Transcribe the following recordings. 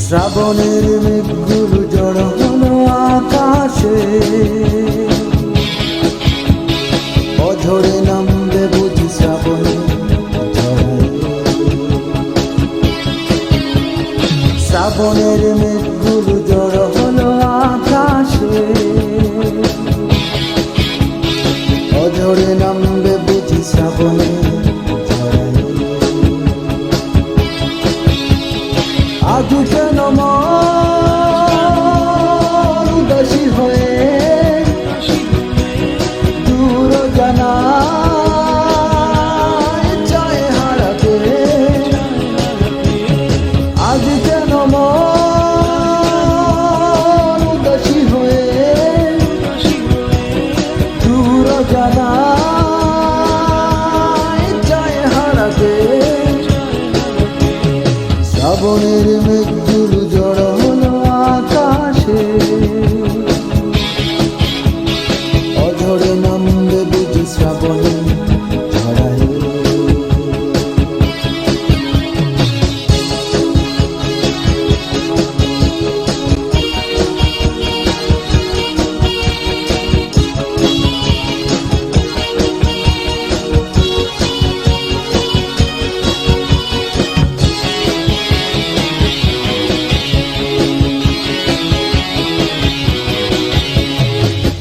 শ্রাবণের মেঘগুলো জড়ো হলো আকাশে, অঝরে নামবে বুঝি শ্রাবণে ঝড়ায়। শ্রাবণের মেঘগুলো জড়ো হলো আকাশে, অঝরে নামবে বুঝি শ্রাবণে ঝড়ায়। আজ কেন মন উদাসী হয়ে দূর জানায় চায় হারাতে। আজ কেন মন উদাসী হয়ে দূর জানায় চায় হারাতে। শ্রাবণের মেঘগুলো জড়ো হলো আকাশে, অঝরে নামবে বুঝি শ্রাবণে ঝড়ায়।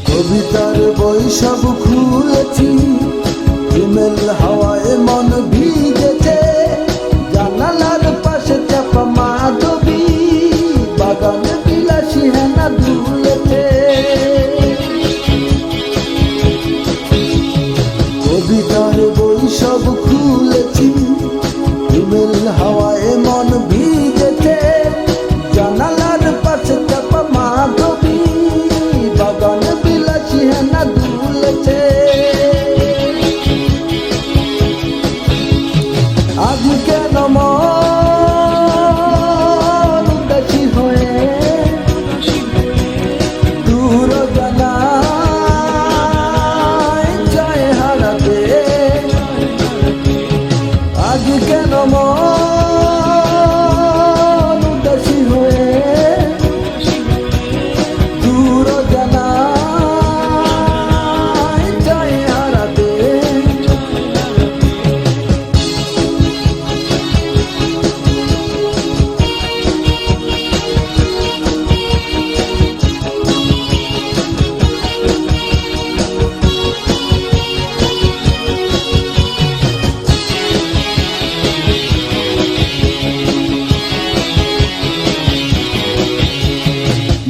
কবিতার বই সব খুলেছি, হিমেল হাওয়ায় মন ভিজেছে। জানালার পাশে চাপা মাধবী, বাগান বিলাসী হেনা দুলেছে। কবিতার বই সব খুলেছি, হিমেল হাওয়ায় মন ভিজেছে। জানালার পাশে চাপা মাধবী, বাগান বিলাসী হেনা দুলেছে। আজ কেন মন উদাসী হয়ে দূর জানায় চায় হারাতে। আজ কেন মন উদাসী হয়ে দূর জানায় চায় হারাতে।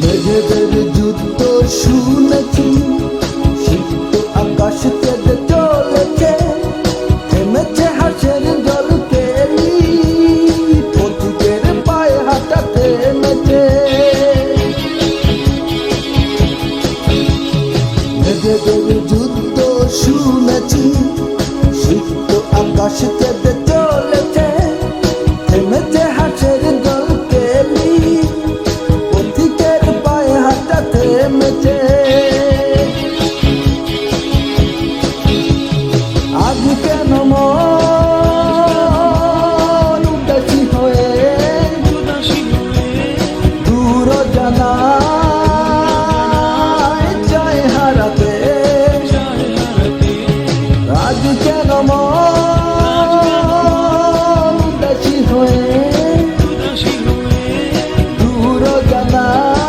মেঘেদের যুদ্ধ শুনেছি, সিক্ত আকাশ কেঁদে চলেছে। থেমেছে হাসের জল কেলি, পথিকের পায়ে হাঁটা থেমেছে। মেঘেদের যুদ্ধ শুনেছি, সিক্ত আকাশ কেঁদে চলেছে। থেমেছে হাসের জল কেলি, পথিকের পায়ে হাঁটা থেমেছে। আজ কেন মন উদাসী হয়ে দূর জানায় চায় হারাতে। আজ কেন মন উদাসী হয়ে দূর জানায়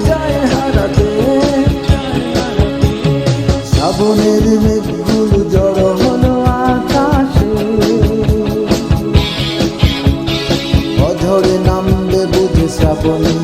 চায় হারাতে। শ্রাবণের মেঘগুলো জড়ো হলো আকাশে, অঝরে নামবে বুঝি শ্রাবণে